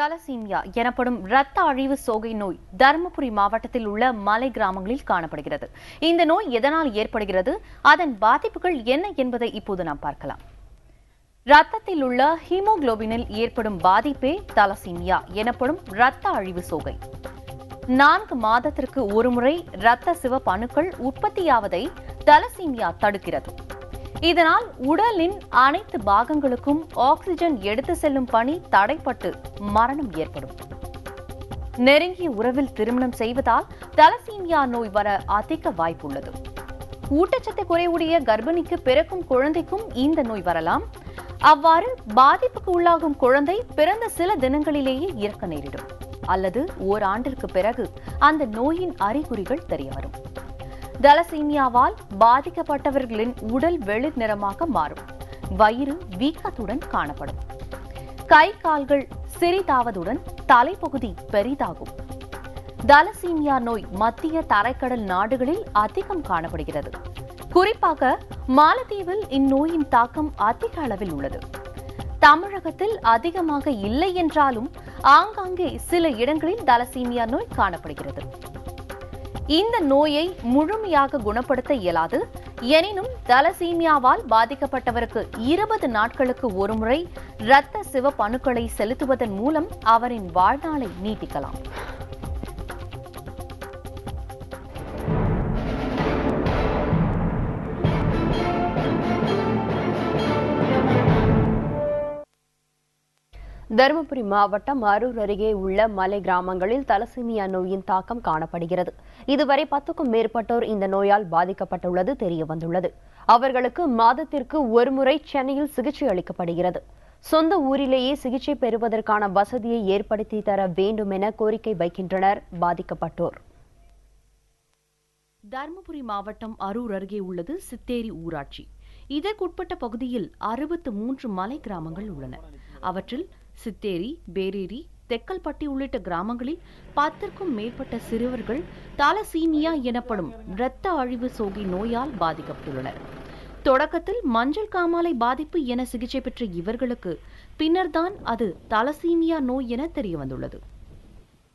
Thalassemia எனப்படும் இரத்த அழிவு சோகை நோய் தருமபுரி மாவட்டத்தில் உள்ள மலை கிராமங்களில் காணப்படுகிறது. இந்த நோய் எதனால் ஏற்படுகிறது, அதன் பாதிப்புகள் என்ன என்பதை இப்போது நாம் பார்க்கலாம். இரத்தத்தில் உள்ள ஹீமோகுளோபினில் ஏற்படும் பாதிப்பே தலசீமியா எனப்படும் இரத்த அழிவு சோகை. 4 மாதத்திற்கு ஒருமுறை இரத்த சிவப்பு அணுக்கள் உற்பத்தியாவதை தலசீமியா தடுக்கிறது. இதனால் உடலின் அனைத்து பாகங்களுக்கும் ஆக்சிஜன் எடுத்து செல்லும் பணி தடைப்பட்டு மரணம் ஏற்படும். நெருங்கிய உறவில் திருமணம் செய்வதால் தலசீமியா நோய் வர அதிக வாய்ப்புள்ளது. ஊட்டச்சத்து குறைவுடைய கர்ப்பிணிக்கு பிறக்கும் குழந்தைக்கும் இந்த நோய் வரலாம். அவ்வாறு பாதிப்புக்கு உள்ளாகும் குழந்தை பிறந்த சில தினங்களிலேயே இறக்க நேரிடும் அல்லது ஓராண்டிற்கு பிறகு அந்த நோயின் அறிகுறிகள் தெரியவரும். தலசீமியாவால் பாதிக்கப்பட்டவர்களின் உடல் வெளிர் நிறமாக மாறும். வயிறு வீக்கத்துடன் காணப்படும். கை கால்கள் சிறிதாவதுடன் தலைப்பகுதி பெரிதாகும். தலசீமியா நோய் மத்திய தரைக்கடல் நாடுகளில் அதிகம் காணப்படுகிறது. குறிப்பாக மாலத்தீவில் இந்நோயின் தாக்கம் அதிக அளவில் உள்ளது. தமிழகத்தில் அதிகமாக இல்லை என்றாலும் ஆங்காங்கே சில இடங்களில் தலசீமியா நோய் காணப்படுகிறது. இந்த நோயை முழுமையாக குணப்படுத்த இயலாது. எனினும் தலசீமியாவால் பாதிக்கப்பட்டவருக்கு 20 நாட்களுக்கு ஒருமுறை இரத்த சிவப்பு அணுக்களை செலுத்துவதன் மூலம் அவரின் வாழ்நாளை நீட்டிக்கலாம். தருமபுரி மாவட்டம் அரூர் அருகே உள்ள மலை கிராமங்களில் தலசீமியா நோயின் தாக்கம் காணப்படுகிறது. இதுவரை 10க்கும் மேற்பட்டோர் இந்த நோயால் பாதிக்கப்பட்டுள்ளது தெரியவந்துள்ளது. அவர்களுக்கு மாதத்திற்கு ஒருமுறை சென்னையில் சிகிச்சை அளிக்கப்படுகிறது. சொந்த ஊரிலேயே சிகிச்சை பெறுவதற்கான வசதியை ஏற்படுத்தி தர வேண்டும் என கோரிக்கை வைக்கின்றனர் பாதிக்கப்பட்டோர். தருமபுரி மாவட்டம் அரூர் அருகே உள்ளது சித்தேரி ஊராட்சி. இதற்குட்பட்ட பகுதியில் 63 மலை கிராமங்கள் உள்ளன. அவற்றில் சித்தேரி, பேரேரி, தெக்கல்பட்டி உள்ளிட்ட கிராமங்களில் 10க்கும் மேற்பட்ட சிறுவர்கள் தலசீமியா எனப்படும் இரத்த அழிவு சோகை நோயால் பாதிக்கப்பட்டுள்ளனர். தொடக்கத்தில் மஞ்சள் காமாலை பாதிப்பு என சிகிச்சை பெற்ற இவர்களுக்கு பின்னர்தான் அது தலசீமியா நோய் என தெரியவந்துள்ளது.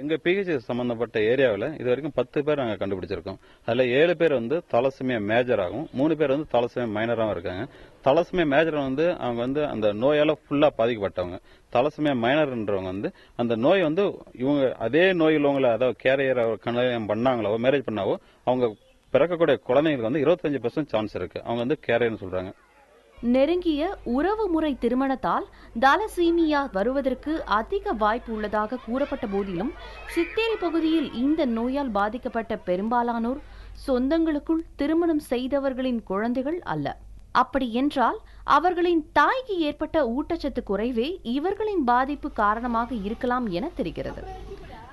எங்க பிஹெச் சம்பந்தப்பட்ட ஏரியாவில் இது வரைக்கும் 10 பேர் நாங்கள் கண்டுபிடிச்சிருக்கோம். அதுல 7 பேர் தலசீமியா மேஜராகவும் 3 பேர் தலசீமியா மைனராகவும் இருக்காங்க. தலசீமியா மேஜர் அவங்க அந்த நோயால ஃபுல்லா பாதிக்கப்பட்டவங்க. தலசீமியா மைனர்ன்றவங்க அந்த நோய் இவங்க அதே நோய் உள்ளவங்களை அதாவது கேரியர் கல்யாணம் பண்ணாங்களோ மேரேஜ் பண்ணாவோ அவங்க பிறக்கக்கூடிய குழந்தைங்களுக்கு 25% சான்ஸ் இருக்கு. அவங்க கேரியர்னு சொல்றாங்க. நெருங்கிய உறவு முறை திருமணத்தால் தலசீமியா வருவதற்கு அதிக வாய்ப்பு உள்ளதாக கூறப்பட்ட போதிலும் சித்தேரி பகுதியில் இந்த நோயால் பாதிக்கப்பட்ட பெரும்பாலானோர் சொந்தங்களுக்குள் திருமணம் செய்தவர்களின் குழந்தைகள் அல்ல. அப்படி என்றால் அவர்களின் தாய்க்கு ஏற்பட்ட ஊட்டச்சத்து குறைவே இவர்களின் பாதிப்பு காரணமாக இருக்கலாம் என தெரிகிறது.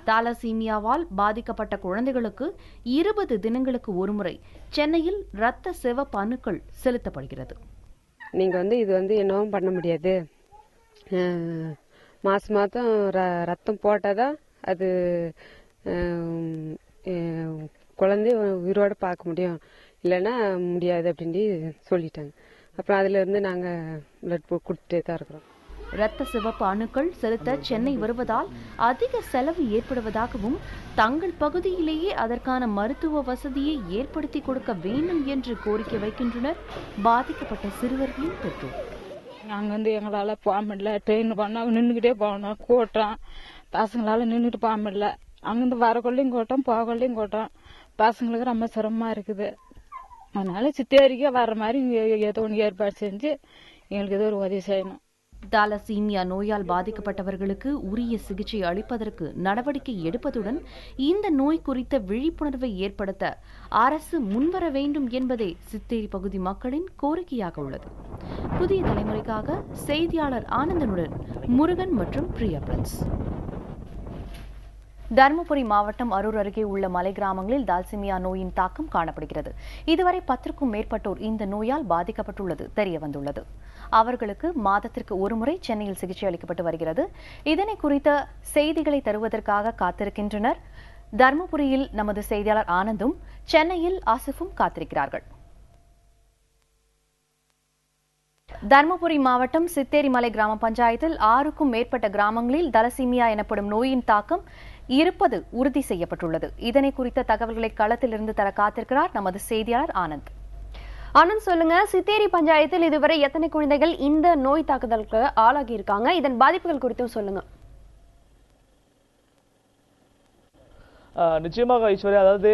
தலசீமியாவால் பாதிக்கப்பட்ட குழந்தைகளுக்கு 20 தினங்களுக்கு ஒருமுறை சென்னையில் இரத்த சிவப்பு அணுக்கள் செலுத்தப்படுகிறது. நீங்க இது என்னவும் பண்ண முடியாது. மாசம் ரத்தம் போட்டாதான் அது குழந்தை உயிரோட பார்க்க முடியும், இல்லைன்னா முடியாது அப்படின்னு சொல்லிட்டாங்க. அப்புறம் அதுல இருந்து நாங்க பிளட் கொடுத்துட்டே தான் இருக்கிறோம். இரத்த சிவப்பு அணுக்கள் செலுத்த சென்னை வருவதால் அதிக செலவு ஏற்படுவதாகவும் தங்கள் பகுதியிலேயே அதற்கான மருத்துவ வசதியை ஏற்படுத்தி கொடுக்க வேண்டும் என்று கோரிக்கை வைக்கின்றனர் பாதிக்கப்பட்ட சிறுவர்களின் பெற்றோர். நாங்க எங்களால போக முடியல. ட்ரெயின் பண்ணா நின்றுகிட்டே போகணும். கூட்டம் பசங்களால நின்றுட்டு போக முடியல. அங்கிருந்து வரக்குள்ளையும் கூட்டம், போகக்குள்ளையும் கூட்டம். பசங்களுக்கு ரொம்ப சிரமமா இருக்குது. அதனால சித்தேரிக்கே வர்ற மாதிரி ஏதோ ஒன்று ஏற்பாடு செஞ்சு எங்களுக்கு ஏதோ ஒரு உதவி செய்யணும். தலசீமியா நோயால் பாதிக்கப்பட்டவர்களுக்கு உரிய சிகிச்சை அளிப்பதற்கு நடவடிக்கை எடுப்பதுடன் இந்த நோய் குறித்த விழிப்புணர்வை ஏற்படுத்த அரசு முன்வர வேண்டும் என்பதே சித்தேரி பகுதி மக்களின் கோரிக்கையாக உள்ளது. புதிய தலைமுறைக்காக செய்தியாளர் ஆனந்தனுடன் முருகன் மற்றும் பிரியா பிரின்ஸ். தருமபுரி மாவட்டம் அரூர் அருகே உள்ள மலை கிராமங்களில் தலசீமியா நோயின் தாக்கம் காணப்படுகிறது. இதுவரை 10க்கும் மேற்பட்டோர் இந்த நோயால் பாதிக்கப்பட்டுள்ளது தெரியவந்துள்ளது. அவர்களுக்கு மாதத்திற்கு ஒருமுறை சென்னையில் சிகிச்சை அளிக்கப்பட்டு வருகிறது. இதனை குறித்த செய்திகளை தருவதற்காக காத்திருக்கின்றனர் தருமபுரியில் நமது செய்தியாளர் ஆனந்தும், சென்னையில் ஆசிஃபும் காத்திருக்கிறார்கள். தருமபுரி மாவட்டம் சித்தேரிமலை கிராம பஞ்சாயத்தில் 6க்கும் மேற்பட்ட கிராமங்களில் தலசீமியா எனப்படும் நோயின் தாக்கம் இருப்பது உறுதி செய்யப்பட்டுள்ளது. இதனை குறித்த தகவல்களை களத்திலிருந்து தர காத்திருக்கிறார் நமது செய்தியாளர் ஆனந்த். ஆனந்த், சொல்லுங்க, சித்தேரி பஞ்சாயத்தில் இதுவரை எத்தனை குழந்தைகள் இந்த நோய் தாக்குதலுக்கு ஆளாகி இருக்காங்க? இதன் பாதிப்புகள் குறித்தும் சொல்லுங்க. நிச்சயமாக ஐஸ்வர்யா, அதாவது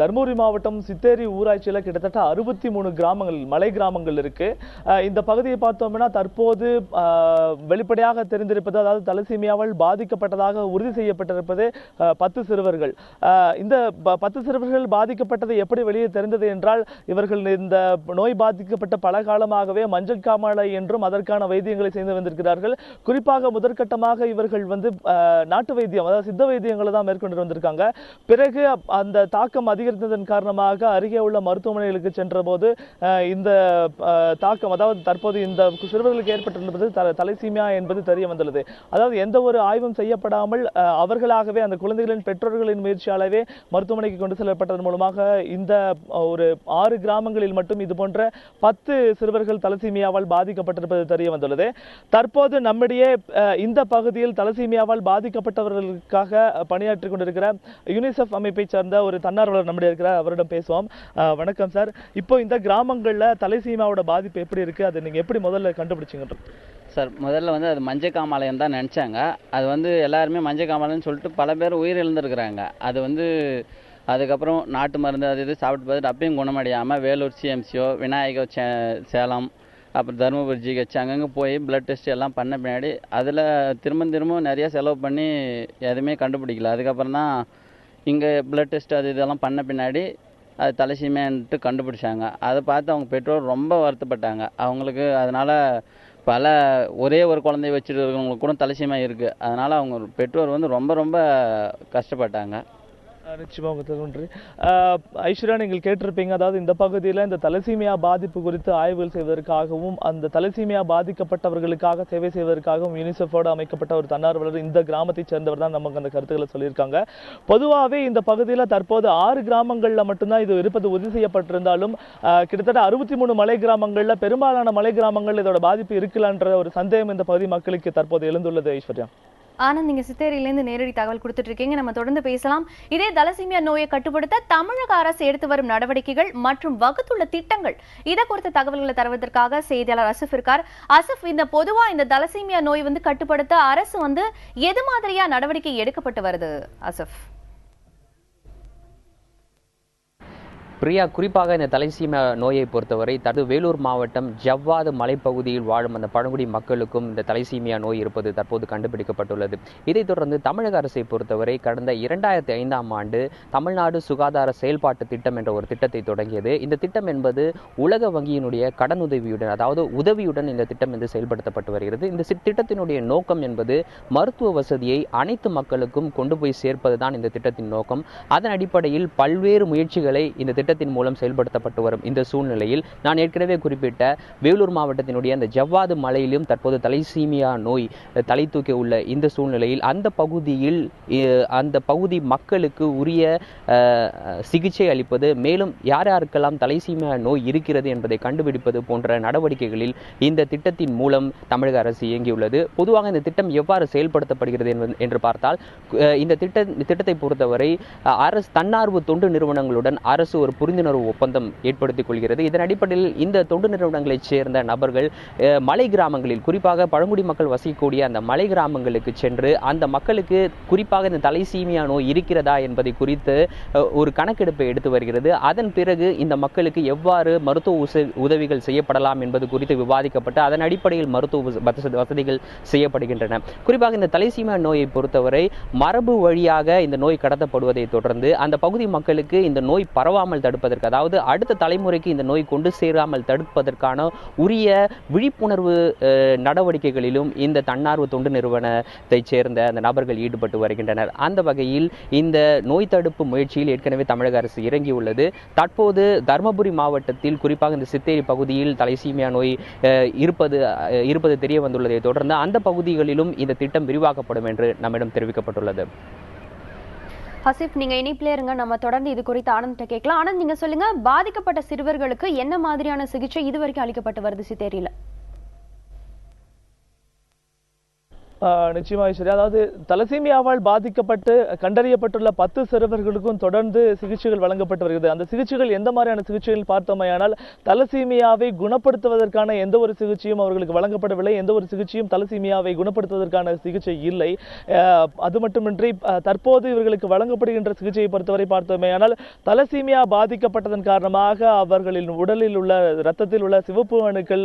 தருமபுரி மாவட்டம் சித்தேரி ஊராட்சியில் கிட்டத்தட்ட 63 கிராமங்கள், மலை கிராமங்கள் இருக்கு. இந்த பகுதியை பார்த்தோம்னா தற்போது வெளிப்படையாக தெரிந்திருப்பது, அதாவது தலசீமியாவால் பாதிக்கப்பட்டதாக உறுதி செய்யப்பட்டிருப்பது 10 சிறுவர்கள். இந்த 10 சிறுவர்கள் பாதிக்கப்பட்டது எப்படி வெளியே தெரிந்தது என்றால், இவர்கள் இந்த நோய் பாதிக்கப்பட்ட பல காலமாகவே மஞ்சள் காமாலை என்றும் அதற்கான வைத்தியங்களை செய்து வந்திருக்கிறார்கள். குறிப்பாக முதற்கட்டமாக இவர்கள் நாட்டு வைத்தியம், அதாவது சித்த வைத்தியங்களை தான் மேற்கொண்டு வந்திருக்காங்க. பிறகு அந்த தாக்கம் அதிகரித்ததன் காரணமாக அருகே உள்ள மருத்துவமனைகளுக்கு சென்ற போது இந்த தாக்கம், அதாவது தற்போது இந்த சிறுவர்களுக்கு ஏற்பட்டிருப்பது தலசீமியா என்பது தெரிய வந்துள்ளது. அதாவது எந்த ஒரு ஆய்வும் செய்யப்படாமல் அவர்களாகவே, அந்த குழந்தைகளின் பெற்றோர்களின் முயற்சியாலவே மருத்துவமனைக்கு கொண்டு செல்லப்பட்டதன் மூலமாக இந்த ஒரு 6 கிராமங்களில் மட்டும் இது போன்ற 10 சிறுவர்கள் தலசீமியாவால் பாதிக்கப்பட்டிருப்பது தெரிய வந்துள்ளது. தற்போது நம்மிடையே இந்த பகுதியில் தலசீமியாவால் பாதிக்கப்பட்டவர்களுக்காக பணியாற்றிக் கொண்டிருக்கிற யூனிசெஃப் அமைப்பை சார்ந்த ஒரு தன்னார்வலர் நம்முடைய இருக்கிறார். அவரிடம் பேசுவோம். வணக்கம் சார். இப்போ இந்த கிராமங்கள்ல தலசீமியாவோட பாதிப்பு எப்படி இருக்கு, அதை நீங்க எப்படி முதல்ல கண்டுபிடிச்சீங்க? சார், முதல்ல அது மஞ்சள் காமாலைன்னு தான் நினச்சாங்க. அது எல்லாருமே மஞ்சள் காமாலைன்னு சொல்லிட்டு பல பேர் உயிரிழந்திருக்கிறாங்க. அது அதுக்கப்புறம் நாட்டு மருந்து அது இது சாப்பிட்டு பார்த்துட்டு அப்பயும் குணமடையாமல் வேலூர் சிஎம்சிஓ, விநாயகர் சேலம், அப்புறம் தருமபுரி ஜிஹெச் அங்கங்கே போய் பிளட் டெஸ்ட் எல்லாம் பண்ண பின்னாடி அதில் திரும்ப நிறையா செலவு பண்ணி எதுவுமே கண்டுபிடிக்கல. அதுக்கப்புறம் தான் இங்கே பிளட் டெஸ்ட் அது இதெல்லாம் பண்ண பின்னாடி அது தலசீமியான்ட்டு கண்டுபிடிச்சாங்க. அதை பார்த்து அவங்க பெற்றோர் ரொம்ப வருத்தப்பட்டாங்க. அவங்களுக்கு அதனால் ஒரே ஒரு குழந்தைய வச்சுட்டு இருக்கிறவங்களுக்கு கூட தலசீமியா இருக்குது. அதனால் அவங்க பெற்றோர் ரொம்ப கஷ்டப்பட்டாங்க. நிச்சயமாக நன்றி. ஐஸ்வர்யா, நீங்கள் கேட்டிருப்பீங்க, அதாவது இந்த பகுதியில் இந்த தலசீமியா பாதிப்பு குறித்து ஆய்வுகள் செய்வதற்காகவும் அந்த தலசீமியா பாதிக்கப்பட்டவர்களுக்காக சேவை செய்வதற்காகவும் யூனிசெஃபோடு அமைக்கப்பட்ட ஒரு தன்னார்வலர் இந்த கிராமத்தை சேர்ந்தவர் தான் நமக்கு அந்த கருத்துக்களை சொல்லியிருக்காங்க. பொதுவாகவே இந்த பகுதியில் தற்போது 6 கிராமங்களில் மட்டும்தான் இது இருப்பது உறுதி செய்யப்பட்டிருந்தாலும் கிட்டத்தட்ட 63 மலை கிராமங்களில், பெரும்பாலான மலை கிராமங்கள் இதோட பாதிப்பு இருக்கலான்ற ஒரு சந்தேகம் இந்த பகுதி மக்களுக்கு தற்போது எழுந்துள்ளது. ஐஸ்வர்யா, ஆனந்த், நீங்க சித்தேரியிலிருந்து நேரடி தகவல் கொடுத்துட்டு இருக்கீங்க. நம்ம தொடர்ந்து பேசலாம். இதே தலசீமியா நோயை கட்டுப்படுத்த தமிழக அரசு எடுத்து வரும் நடவடிக்கைகள் மற்றும் வகுத்துள்ள திட்டங்கள், இதை குறித்த தகவல்களை தருவதற்காக செய்தியாளர் அசஃப் இருக்கார். அசஃப், பொதுவா இந்த தலசீமியா நோய் கட்டுப்படுத்த அரசு எது மாதிரியா நடவடிக்கை எடுக்கப்பட்டு வருது? அசஃப். பிரியா, குறிப்பாக இந்த தலசீமியா நோயை பொறுத்தவரை வேலூர் மாவட்டம் ஜவ்வாது மலைப்பகுதியில் வாழும் அந்த பழங்குடி மக்களுக்கும் இந்த தலசீமியா நோய் இருப்பது தற்போது கண்டுபிடிக்கப்பட்டுள்ளது. இதைத் தொடர்ந்து தமிழக அரசை பொறுத்தவரை கடந்த 2005ஆம் ஆண்டு தமிழ்நாடு சுகாதார செயல்பாட்டு திட்டம் என்ற ஒரு திட்டத்தை தொடங்கியது. இந்த திட்டம் என்பது உலக வங்கியினுடைய கடனுதவியுடன், அதாவது உதவியுடன் இந்த திட்டம் செயல்படுத்தப்பட்டு வருகிறது. இந்த திட்டத்தினுடைய நோக்கம் என்பது மருத்துவ வசதியை அனைத்து மக்களுக்கும் கொண்டு போய் சேர்ப்பதுதான் இந்த திட்டத்தின் நோக்கம். அதன் அடிப்படையில் பல்வேறு முயற்சிகளை இந்த திட்டத்தின் மூலம் செயல்படுத்தப்பட்டு வரும் இந்த சூழ்நிலையில் நான் ஏற்கனவே குறிப்பிட்ட வேலூர் மாவட்டத்தினுடைய அந்த ஜவ்வாது மலையிலும் தற்போது தலசீமியா நோய் தலை தூக்கி உள்ள இந்த சூழ்நிலையில் அந்த பகுதி மக்களுக்கு உரிய சிகிச்சை அளிப்பது, மேலும் யார் யாருக்கெல்லாம் தலசீமியா நோய் இருக்கிறது என்பதை கண்டுபிடிப்பது போன்ற நடவடிக்கைகளில் இந்த திட்டத்தின் மூலம் தமிழக அரசு இயங்கியுள்ளது. பொதுவாக இந்த திட்டம் எவ்வாறு செயல்படுத்தப்படுகிறது என்று பார்த்தால், இந்த திட்டத்தை பொறுத்தவரை அரசு தன்னார்வ தொண்டு நிறுவனங்களுடன் அரசு ஒரு புரிந்துணர்வு ஒப்பந்தம் ஏற்படுத்திக் கொள்கிறது. இதன் அடிப்படையில் இந்த தொண்டு நிறுவனங்களைச் சேர்ந்த நபர்கள் மலை கிராமங்களில், குறிப்பாக பழங்குடி மக்கள் வசிக்கக்கூடிய அந்த மலை கிராமங்களுக்கு சென்று அந்த மக்களுக்கு குறிப்பாக இந்த தலசீமியா நோய் இருக்கிறதா என்பதை குறித்து ஒரு கணக்கெடுப்பை எடுத்து வருகிறது. அதன் பிறகு இந்த மக்களுக்கு எவ்வாறு மருத்துவ உதவிகள் செய்யப்படலாம் என்பது குறித்து விவாதிக்கப்பட்டு அதன் அடிப்படையில் மருத்துவ வசதிகள் செய்யப்படுகின்றன. குறிப்பாக இந்த தலசீமியா நோயை பொறுத்தவரை மரபு வழியாக இந்த நோய் கடத்தப்படுவதை தொடர்ந்து அந்த பகுதி மக்களுக்கு இந்த நோய் பரவாமல் தடுப்பதற்கு, அதாவது அடுத்த தலைமுறைக்கு இந்த நோய் கொண்டு சேராமல் தடுப்பதற்கான உரிய விழிப்புணர்வு நடவடிக்கைகளிலும் இந்த தன்னார்வ தொண்டு நிறுவனத்தை சேர்ந்த அந்த நபர்கள் ஈடுபட்டு வருகின்றனர். அந்த வகையில் இந்த நோய் தடுப்பு முயற்சியில் ஏற்கனவே தமிழக அரசு இறங்கியுள்ளது. தற்போது தருமபுரி மாவட்டத்தில் குறிப்பாக இந்த சித்தேரி பகுதியில் தலசீமியா நோய் இருப்பது தெரிய வந்துள்ளதை தொடர்ந்து அந்த பகுதிகளிலும் இந்த திட்டம் விரிவாக்கப்படும் என்று நம்மிடம் தெரிவிக்கப்பட்டுள்ளது. ஹசீப், நீங்க இணைப்பிலே இருங்க, நம்ம தொடர்ந்து இது குறித்து ஆனந்த் கேட்கலாம். ஆனந்த், நீங்க சொல்லுங்க, பாதிக்கப்பட்ட சிறுவர்களுக்கு என்ன மாதிரியான சிகிச்சை இதுவரைக்கும் அளிக்கப்பட்டு வருது சித்தேரியில? நிச்சயமாக சரி. அதாவது தலசீமியாவால் பாதிக்கப்பட்டு கண்டறியப்பட்டுள்ள 10 சிறுவர்களுக்கும் தொடர்ந்து சிகிச்சைகள் வழங்கப்பட்டு வருகிறது. அந்த சிகிச்சைகள் எந்த மாதிரியான சிகிச்சைகள் பார்த்தோமையானால் தலசீமியாவை குணப்படுத்துவதற்கான எந்த ஒரு சிகிச்சையும் அவர்களுக்கு வழங்கப்படவில்லை. எந்த ஒரு சிகிச்சையும் தலசீமியாவை குணப்படுத்துவதற்கான சிகிச்சை இல்லை. அது மட்டுமின்றி தற்போது இவர்களுக்கு வழங்கப்படுகின்ற சிகிச்சையை பொறுத்தவரை பார்த்தோமையானால் தலசீமியா பாதிக்கப்பட்டதன் காரணமாக அவர்களின் உடலில் உள்ள இரத்தத்தில் உள்ள சிவப்பு அணுக்கள்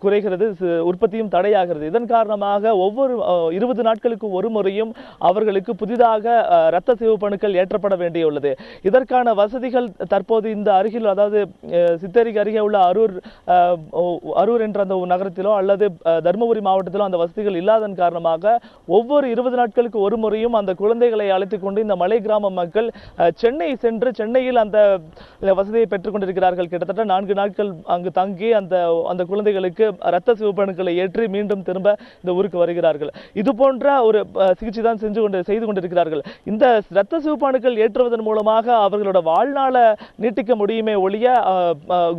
குறைகிறது, உற்பத்தியும் தடையாகிறது. இதன் காரணமாக ஒவ்வொரு 20 நாட்களுக்கு ஒரு முறையும் அவர்களுக்கு புதிதாக இரத்த சிவப்பணுக்கள் ஏற்றப்பட வேண்டியுள்ளது. இதற்கான வசதிகள் தற்போது இந்த அருகில், அதாவது சித்தேரிக்கு அருகே உள்ள அரூர் என்ற அந்த நகரத்திலோ அல்லது தருமபுரி மாவட்டத்திலோ அந்த வசதிகள் இல்லாதன் காரணமாக ஒவ்வொரு 20 நாட்களுக்கு ஒரு முறையும் அந்த குழந்தைகளை அழைத்துக் கொண்டு இந்த மலை கிராம மக்கள் சென்னை சென்று சென்னையில் அந்த வசதியை பெற்றுக் கொண்டிருக்கிறார்கள். கிட்டத்தட்ட 4 நாட்கள் அங்கு தங்கி அந்த குழந்தைகளுக்கு இரத்த சிவப்பணுக்களை ஏற்றி மீண்டும் திரும்ப இந்த ஊருக்கு வருகிறார்கள். இது போன்ற ஒரு சிகிச்சை தான் செய்து கொண்டிருக்கிறார்கள். இந்த இரத்த சிவப்பணுக்கள் ஏற்றுவதன் மூலமாக அவர்களோட வாழ்நாள நீட்டிக்க முடியுமே ஒழிய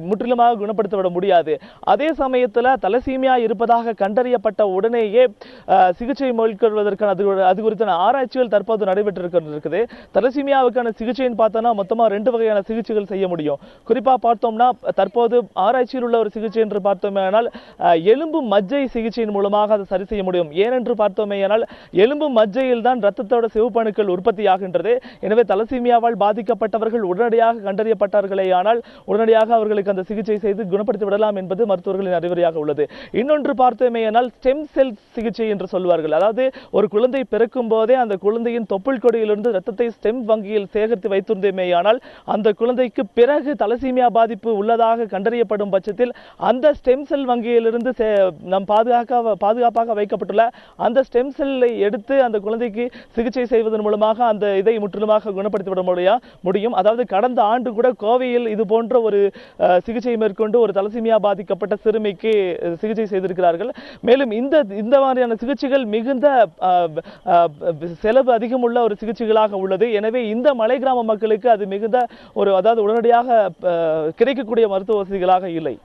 முற்றிலுமாக குணப்படுத்திவிட முடியாது. அதே சமயத்தில் தலசீமியா இருப்பதாக கண்டறியப்பட்ட உடனேயே சிகிச்சை மேற்கொள்வதற்கான அது குறித்தான ஆராய்ச்சிகள் தற்போது நடைபெற்றிருக்கிறது. தலசீமியாவுக்கான சிகிச்சைன்னு பார்த்தோம்னா மொத்தமாக 2 வகையான சிகிச்சைகள் செய்ய முடியும். குறிப்பாக பார்த்தோம்னா தற்போது ஆராய்ச்சியில் உள்ள ஒரு சிகிச்சை என்று பார்த்தோமேயானால் எலும்பு மஜ்ஜை சிகிச்சையின் மூலமாக அதை சரி செய்ய முடியும். ஏனென்று பார்த்தோமேயானால் எலும்பு மஜ்ஜையில் தான் இரத்தத்தோட சிவப்பணுக்கள் உற்பத்தியாகின்றது. எனவே தலசீமியாவால் பாதிக்கப்பட்டவர்கள் உடனடியாக கண்டறியப்பட்டார்களே ஆனால் உடனடியாக அவர்களுக்கு அந்த சிகிச்சை செய்து குணப்படுத்தி விடலாம் என்பது மருத்துவர்களின் அறிவுரையாக உள்ளது. இன்னொன்று பார்த்தோமேயானால் ஸ்டெம் செல் சிகிச்சை என்று சொல்வார்கள். அதாவது ஒரு குழந்தை பிறக்கும் போதே அந்த குழந்தையின் தொப்புள் கொடியிலிருந்து இரத்தத்தை ஸ்டெம் வங்கியில் சேகரித்து வைத்திருந்தேமேயானால் அந்த குழந்தைக்கு பிறகு தலசீமியா பாதிப்பு உள்ளதாக கண்டறியப்படும் பட்சத்தில் அந்த ஸ்டெம் செல் வங்கியிலிருந்து நம் பாதுகாப்பாக வைக்கப்பட்டுள்ள அந்த ஸ்டெம் செல்லை எடுத்து அந்த குழந்தைக்கு சிகிச்சை செய்வதன் மூலமாக அந்த இதை முற்றிலுமாக குணப்படுத்திவிட முடியும். அதாவது கடந்த ஆண்டு கூட கோவையில் இது போன்ற ஒரு சிகிச்சை மேற்கொண்டு ஒரு தலசீமியா பாதிக்கப்பட்ட சிறுமிக்கு சிகிச்சை செய்திருக்கிறார்கள். மேலும் இந்த மாதிரியான சிகிச்சைகள் மிகுந்த செலவு அதிகம் உள்ள ஒரு சிகிச்சைகளாக உள்ளது. எனவே இந்த மலை கிராம மக்களுக்கு அது மிகுந்த அதாவது உடனடியாக கிடைக்கக்கூடிய மருத்துவ வசதிகளாக இல்லை.